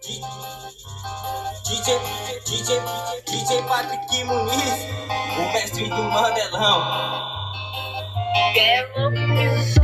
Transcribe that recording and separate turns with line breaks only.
DJ, DJ Patrick Muniz, o mestre do Mandelão.
É louco.